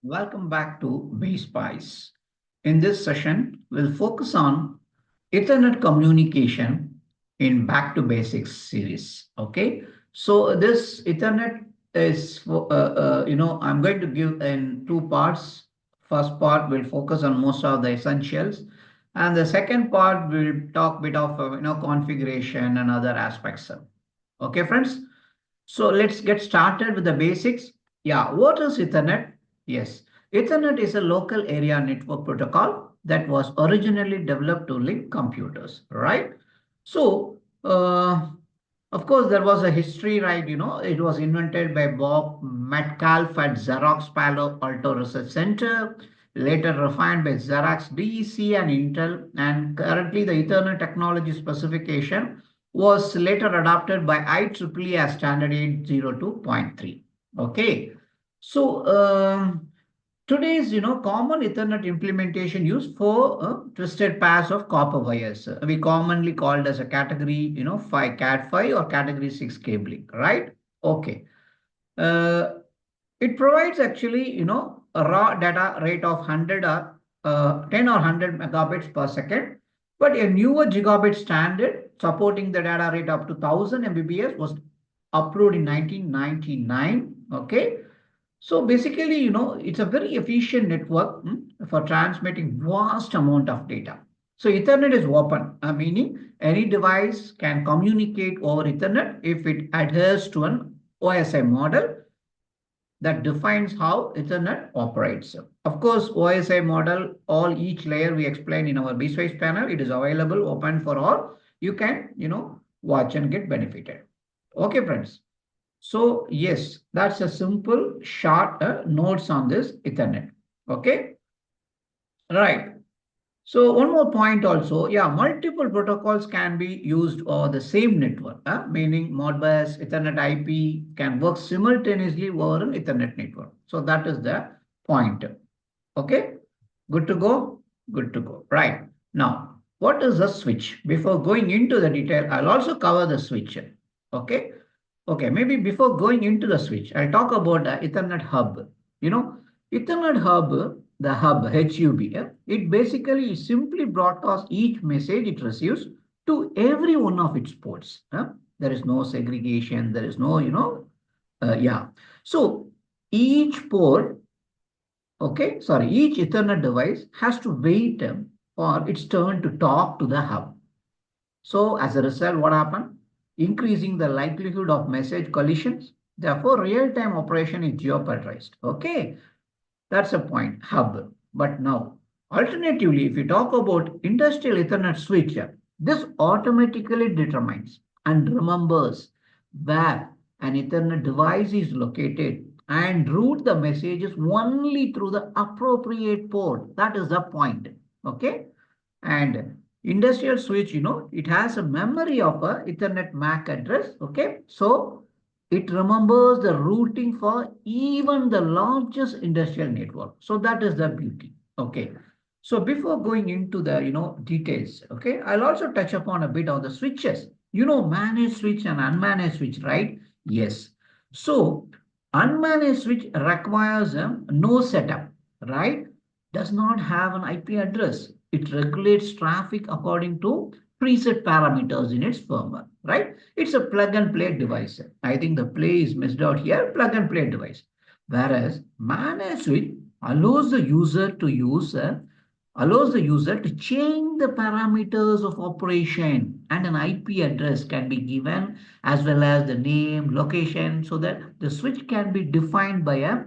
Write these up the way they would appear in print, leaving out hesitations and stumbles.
Welcome back to BSpice. In this session, we'll focus on Ethernet communication in Back to Basics series. Okay, so this Ethernet is for, I'm going to give in two parts. First part will focus on most of the essentials, and the second part will talk bit of configuration and other aspects. Okay, friends. So let's get started with the basics. Yeah, what is Ethernet? Yes, Ethernet is a local area network protocol that was originally developed to link computers, right? So, of course, there was a history, right? It was invented by Bob Metcalfe at Xerox Palo Alto Research Center, later refined by Xerox DEC and Intel, and currently the Ethernet technology specification was later adopted by IEEE as standard 802.3. Okay. So, today's, common Ethernet implementation used for twisted pairs of copper wires. We commonly called as a category, 5, Cat5 or category 6 cabling, right? Okay. Uh, it provides actually, a raw data rate of 100 or 10 or 100 megabits per second. But a newer gigabit standard supporting the data rate up to 1000 Mbps was approved in 1999. Okay. So basically, it's a very efficient network for transmitting vast amount of data. So Ethernet is open, meaning any device can communicate over Ethernet if it adheres to an OSI model that defines how Ethernet operates. Of course, OSI model, each layer we explain in our BSpace panel, it is available, open for all. You can, watch and get benefited. Okay, friends. So yes, that's a simple short notes on this Ethernet. Okay, right. So one more point also, yeah, multiple protocols can be used over the same network, meaning Modbus, Ethernet IP can work simultaneously over an Ethernet network. So that is the point. Okay, good to go? Good to go. Right. Now, what is a switch? Before going into the detail, I'll also cover the switch. Okay. Okay, maybe before going into the switch, I'll talk about the Ethernet hub. You know, Ethernet hub, the hub, HUB, it basically simply broadcasts each message it receives to every one of its ports. There is no segregation, there is no, yeah. So each port, okay, sorry, each Ethernet device has to wait for its turn to talk to the hub. So as a result, what happened? Increasing the likelihood of message collisions. Therefore, real-time operation is jeopardized. Okay, that's a point, hub. But now, alternatively, if you talk about industrial Ethernet switch, this automatically determines and remembers where an Ethernet device is located and route the messages only through the appropriate port. That is the point. Okay, and industrial switch, it has a memory of a Ethernet MAC address. Okay, so it remembers the routing for even the largest industrial network. So that is the beauty. Okay. So before going into the details, okay, I'll also touch upon a bit of the switches. Managed switch and unmanaged switch, right? Yes. So unmanaged switch requires no setup, right? Does not have an IP address. It regulates traffic according to preset parameters in its firmware, right? It's a plug and play device. I think the play is missed out here, plug and play device. Whereas managed switch allows the user to change the parameters of operation, and an IP address can be given as well as the name, location, so that the switch can be defined by a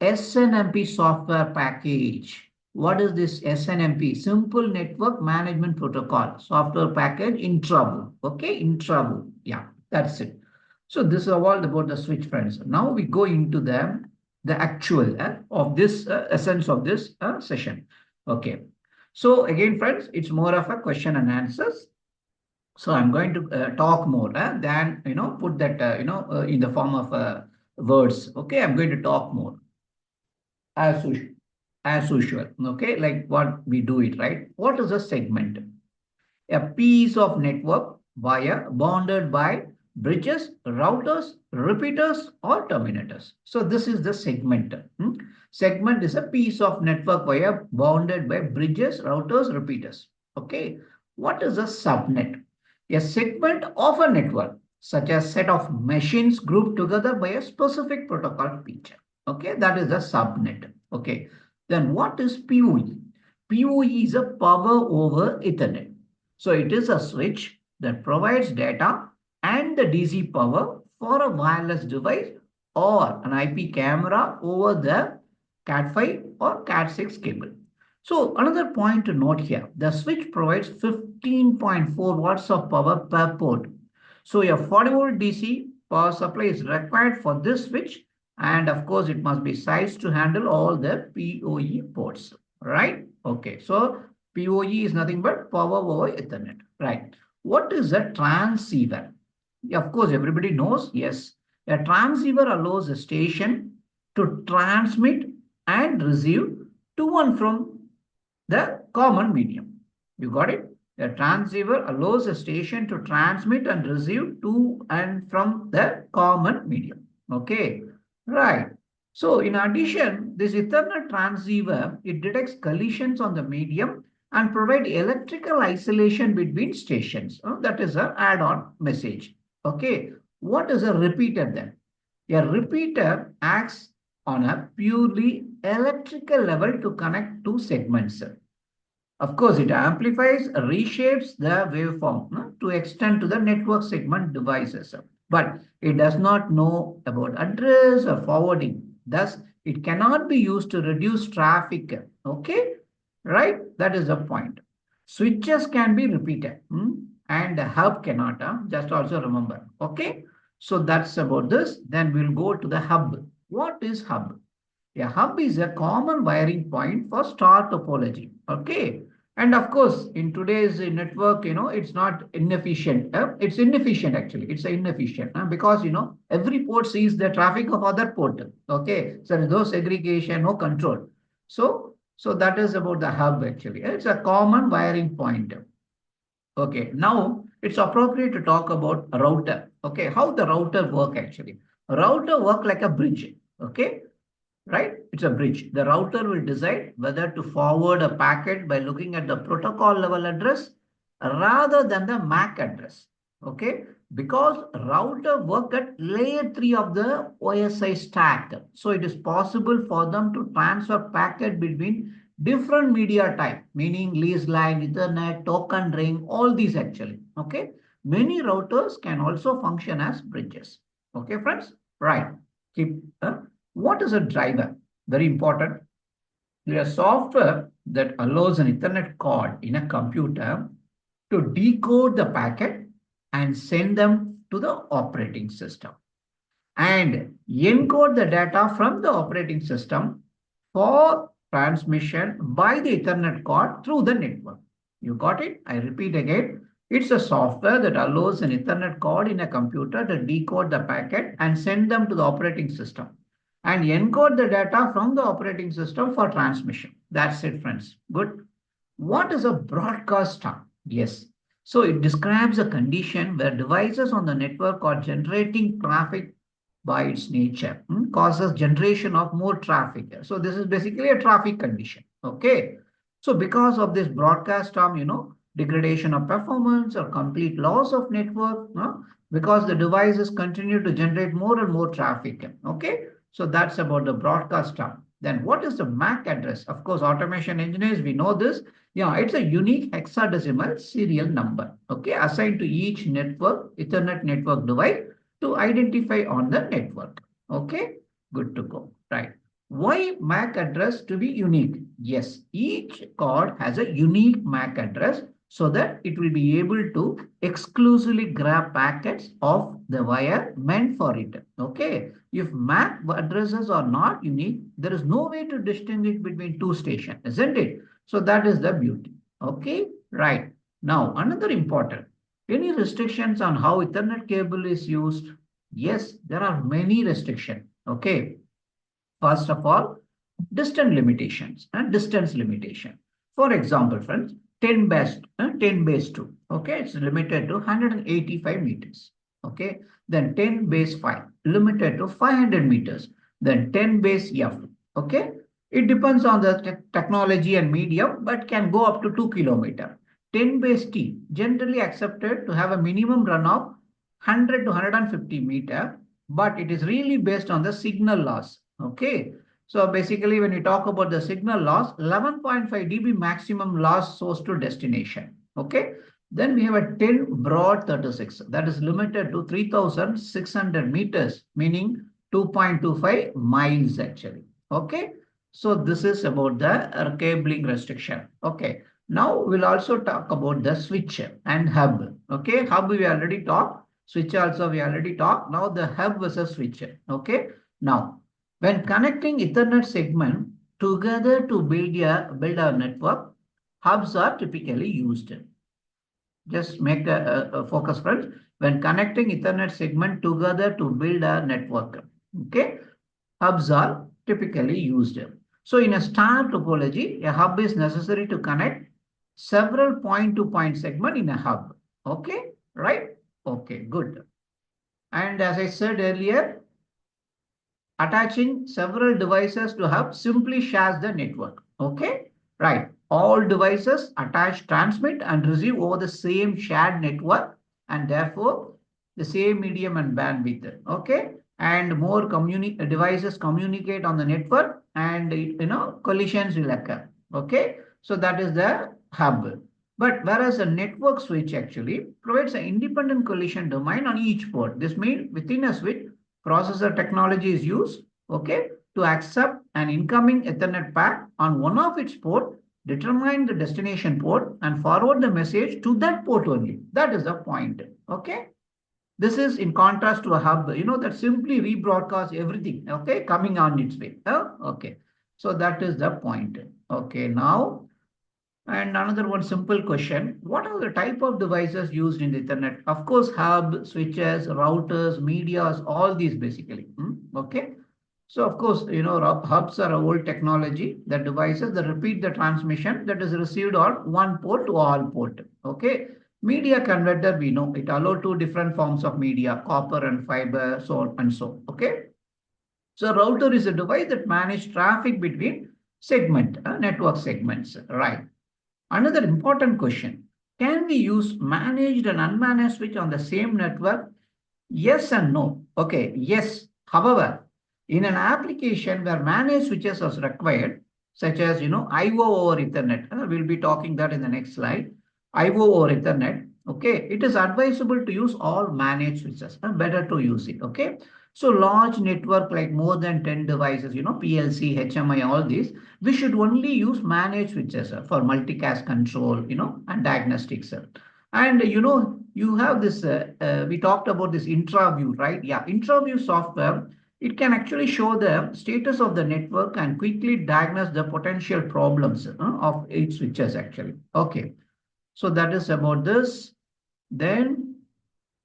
SNMP software package. What is this SNMP? Simple Network Management Protocol software package in trouble. Okay, in trouble. Yeah, that's it. So this is all about the switch, friends. Now we go into the actual of this essence of this session. Okay. So again, friends, it's more of a question and answers. So I'm going to talk more than put that in the form of words. Okay, I'm going to talk more as usual. As usual. Okay, like what we do it, right? What is a segment? A piece of network wire bounded by bridges, routers, repeaters, or terminators. So this is the segment. Segment is a piece of network wire bounded by bridges, routers, repeaters. Okay. What is a subnet? A segment of a network, such as set of machines grouped together by a specific protocol feature. Okay, that is a subnet. Okay. Then what is PoE? PoE is a power over Ethernet. So it is a switch that provides data and the DC power for a wireless device or an IP camera over the Cat5 or Cat6 cable. So another point to note here, the switch provides 15.4 watts of power per port. So a 40 volt DC power supply is required for this switch, and of course it must be sized to handle all the PoE ports, right? Okay, so PoE is nothing but power over Ethernet, right? What is a transceiver? Of course, everybody knows, yes. A transceiver allows a station to transmit and receive to and from the common medium. You got it? A transceiver allows a station to transmit and receive to and from the common medium. Okay, right. So in addition, this Ethernet transceiver, it detects collisions on the medium and provide electrical isolation between stations. That is an add-on message. Okay, what is a repeater then? A repeater acts on a purely electrical level to connect two segments. Of course, it amplifies, reshapes the waveform to extend to the network segment devices. But it does not know about address or forwarding. Thus, it cannot be used to reduce traffic. Okay, right? That is the point. Switches can be repeated and hub cannot. Just also remember. Okay, so that's about this. Then we'll go to the hub. What is hub? A hub is a common wiring point for star topology. Okay. And of course, in today's network, it's not inefficient. It's inefficient actually. It's inefficient because, every port sees the traffic of other port. Okay. So there's no segregation, no control. So that is about the hub actually. It's a common wiring point. Okay. Now it's appropriate to talk about a router. Okay. How the router work actually. A router work like a bridge. Okay, right? It's a bridge. The router will decide whether to forward a packet by looking at the protocol level address rather than the MAC address. Okay, because router work at layer 3 of the OSI stack. So it is possible for them to transfer packet between different media type, meaning lease line, Ethernet, token ring, all these actually. Okay, many routers can also function as bridges. Okay, friends, right? Keep what is a driver? Very important. There is software that allows an Ethernet cord in a computer to decode the packet and send them to the operating system and encode the data from the operating system for transmission by the Ethernet cord through the network. You got it? I repeat again. It's a software that allows an Ethernet cord in a computer to decode the packet and send them to the operating system and encode the data from the operating system for transmission. That's it, friends. Good. What is a broadcast term? Yes. So it describes a condition where devices on the network are generating traffic by its nature, causes generation of more traffic. So this is basically a traffic condition. Okay. So because of this broadcast term, degradation of performance or complete loss of network, because the devices continue to generate more and more traffic. Okay. So that's about the broadcast term. Then what is the MAC address? Of course, automation engineers, we know this. Yeah, it's a unique hexadecimal serial number, okay, assigned to each network, Ethernet network device to identify on the network. Okay, good to go. Right. Why MAC address to be unique? Yes, each card has a unique MAC address so that it will be able to exclusively grab packets of the wire meant for it. Okay. If MAC addresses are not unique, there is no way to distinguish between two stations, isn't it? So that is the beauty. Okay. Right. Now, another important. Any restrictions on how Ethernet cable is used? Yes, there are many restrictions. Okay. First of all, distance limitations and distance limitation. For example, friends, 10 base 2. Okay, it's limited to 185 meters. Okay. Then 10 base 5, limited to 500 meters. Then 10 base F. Okay. It depends on the technology and medium, but can go up to 2 kilometer. 10 base T, generally accepted to have a minimum run of 100 to 150 meter, but it is really based on the signal loss. Okay. So basically, when we talk about the signal loss, 11.5 dB maximum loss source to destination. Okay. Then we have a 10 broad 36 that is limited to 3,600 meters, meaning 2.25 miles actually. Okay. So this is about the cabling restriction. Okay. Now we'll also talk about the switch and hub. Okay. Hub we already talked. Switch also we already talked. Now the hub versus switch. Okay. Now when connecting Ethernet segment together to build a network, hubs are typically used. Just make a focus, friends. When connecting Ethernet segment together to build a network, okay, hubs are typically used. So in a star topology, a hub is necessary to connect several point-to-point segment in a hub. Okay, right? Okay, good. And as I said earlier, attaching several devices to hub simply shares the network. Okay, right. All devices attach, transmit, and receive over the same shared network, and therefore the same medium and bandwidth. Okay, and more devices communicate on the network, and collisions will occur. Okay, so that is the hub. But whereas a network switch actually provides an independent collision domain on each port. This means within a switch, processor technology is used, okay, to accept an incoming Ethernet path on one of its port, determine the destination port, and forward the message to that port only. That is the point. Okay. This is in contrast to a hub, that simply rebroadcasts everything, okay, coming on its way. Okay. So that is the point. Okay. Now, and another one simple question. What are the type of devices used in the Ethernet? Of course, hub, switches, routers, medias, all these basically. Okay. So of course, hubs are a old technology, the devices that repeat the transmission that is received on one port to all port. Okay. Media converter, we know it allows two different forms of media, copper and fiber, so on and so. Okay. So router is a device that manages traffic between network segments, right? Another important question, can we use managed and unmanaged switch on the same network? Yes and no. Okay, yes. However, in an application where managed switches are required, such as, IO over Ethernet, we'll be talking that in the next slide, IO over Ethernet, okay, it is advisable to use all managed switches, better to use it, okay. So large network like more than 10 devices, PLC, HMI, all these, we should only use managed switches for multicast control, and diagnostics. And you have this, we talked about this IntraView, right? Yeah, IntraView software, it can actually show the status of the network and quickly diagnose the potential problems of each switches actually. Okay, so that is about this. Then,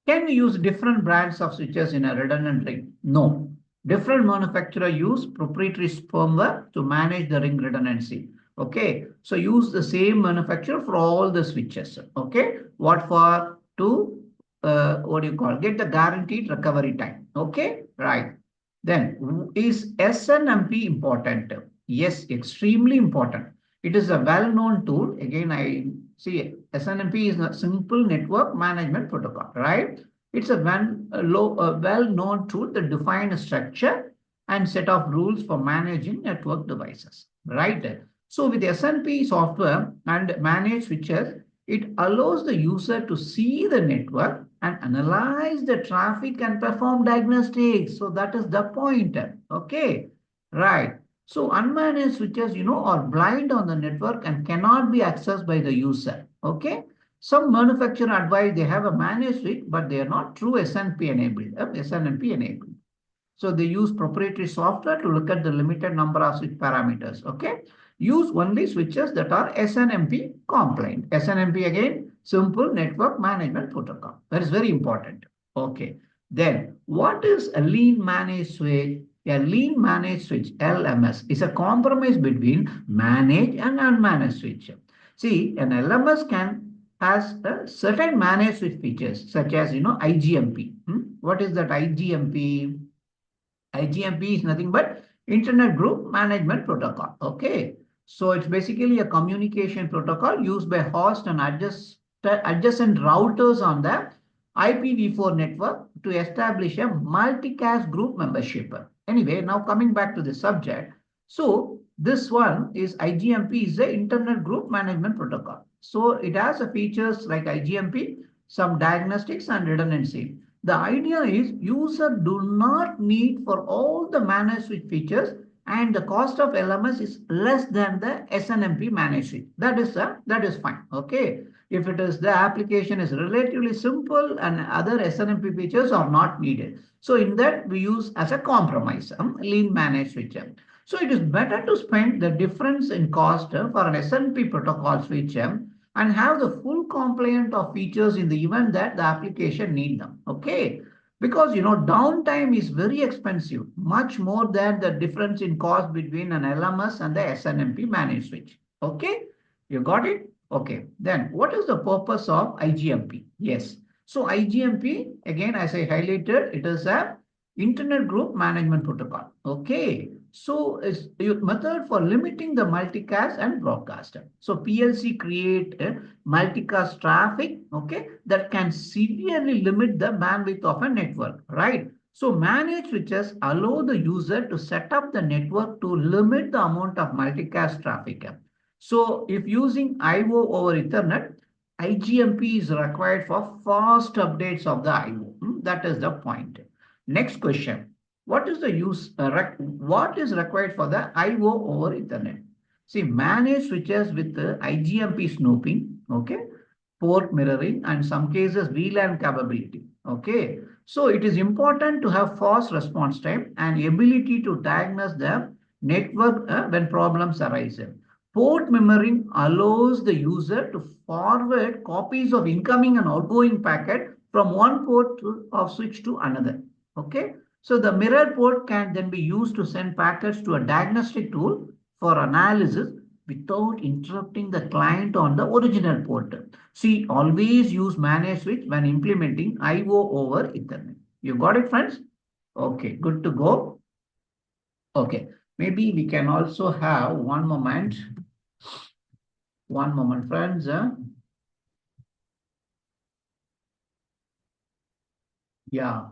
can we use different brands of switches in a redundant ring? No. Different manufacturer use proprietary firmware to manage the ring redundancy. Okay, so use the same manufacturer for all the switches. Okay, what for? To what do you call? Get the guaranteed recovery time. Okay, right. Then is SNMP important? Yes, extremely important. It is a well-known tool. Again, I see SNMP is a simple network management protocol, right? It's a well-known tool that defines a structure and set of rules for managing network devices, right? So with SNMP software and managed switches, it allows the user to see the network and analyze the traffic and perform diagnostics. So that is the point. Okay, right. So unmanaged switches, are blind on the network and cannot be accessed by the user. Okay. Some manufacturer advise they have a managed switch, but they are not true SNMP enabled. SNMP enabled. So they use proprietary software to look at the limited number of switch parameters. Okay. Use only switches that are SNMP compliant. SNMP again, simple network management protocol. That is very important. Okay. Then what is a lean managed switch? A lean managed switch, LMS, is a compromise between managed and unmanaged switch. See, an LMS can has certain managed switch features such as, IGMP. What is that IGMP? IGMP is nothing but Internet Group Management Protocol. Okay. So it's basically a communication protocol used by host and adjacent routers on the IPv4 network to establish a multicast group membership. Anyway, now coming back to the subject. So this one is IGMP is the Internet Group Management Protocol. So it has a features like IGMP, some diagnostics and redundancy. The idea is user do not need for all the managed switch features and the cost of LMS is less than the SNMP managed switch. That is fine. Okay. If it is the application is relatively simple and other SNMP features are not needed. So in that we use as a compromise, lean managed switch. So it is better to spend the difference in cost for an SNMP protocol switch and have the full complement of features in the event that the application need them. Okay. Because downtime is very expensive, much more than the difference in cost between an LMS and the SNMP managed switch. Okay. You got it? Okay. Then what is the purpose of IGMP? Yes. So IGMP, again, as I highlighted, it is a Internet Group Management Protocol. Okay. So it's a method for limiting the multicast and broadcast. So PLC create a multicast traffic, okay, that can severely limit the bandwidth of a network, right? So managed switches allow the user to set up the network to limit the amount of multicast traffic. So if using IO over Ethernet, IGMP is required for fast updates of the IO. That is the point. Next question. What is the what is required for the IO over Ethernet? See, managed switches with the IGMP snooping, okay, port mirroring, and some cases VLAN capability. Okay. So it is important to have fast response time and ability to diagnose the network when problems arise. Port mirroring allows the user to forward copies of incoming and outgoing packet from one port of switch to another. Okay. So the mirror port can then be used to send packets to a diagnostic tool for analysis without interrupting the client on the original port. See, always use managed switch when implementing IO over Ethernet. You got it, friends? Okay, good to go. Okay, maybe we can also have one moment. One moment, friends. Yeah.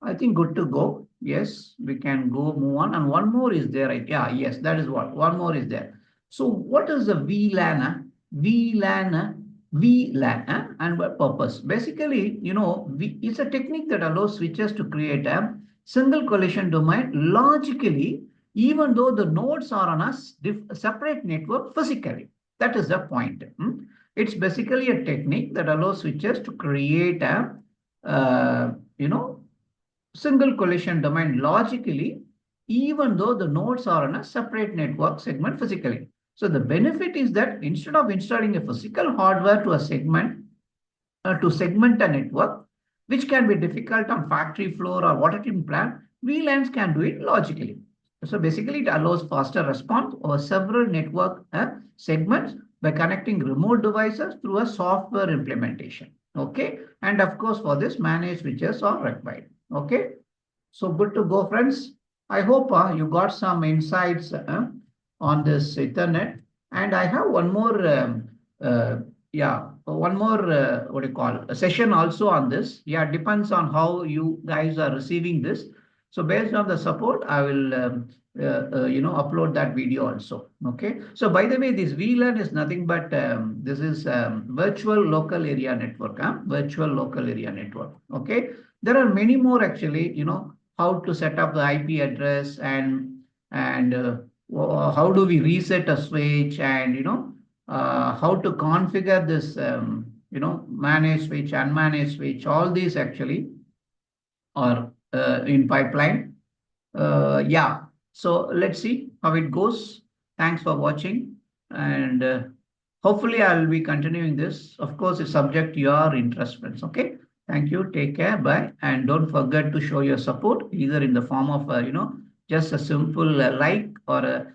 I think good to go. Yes, we can go move on. And one more is there. Right? Yeah, yes, that is what. One more is there. So what is the VLAN? VLAN, and what purpose? Basically, it's a technique that allows switches to create a single collision domain logically, even though the nodes are on a separate network physically. That is the point. It's basically a technique that allows switches to create a, single collision domain logically, even though the nodes are on a separate network segment physically. So the benefit is that instead of installing a physical hardware to segment a network, which can be difficult on factory floor or water treatment plant, VLANs can do it logically. So basically, it allows faster response over several network segments by connecting remote devices through a software implementation. Okay, and of course, for this, managed switches are required. Okay, so good to go, friends. I hope you got some insights on this Ethernet. And I have one more, one more, what do you call, a session also on this. Yeah, depends on how you guys are receiving this. So based on the support, I will, upload that video also. Okay. So by the way, this VLAN is nothing but this is virtual local area network. Virtual local area network. Okay. There are many more actually. How to set up the IP address and how do we reset a switch and how to configure this managed switch, unmanaged switch. All these actually are in pipeline. Yeah. So let's see how it goes. Thanks for watching. And hopefully I'll be continuing this. Of course, it's subject to your interest, friends. Okay. Thank you. Take care. Bye. And don't forget to show your support either in the form of, just a simple like or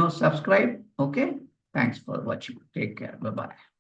subscribe. Okay. Thanks for watching. Take care. Bye-bye.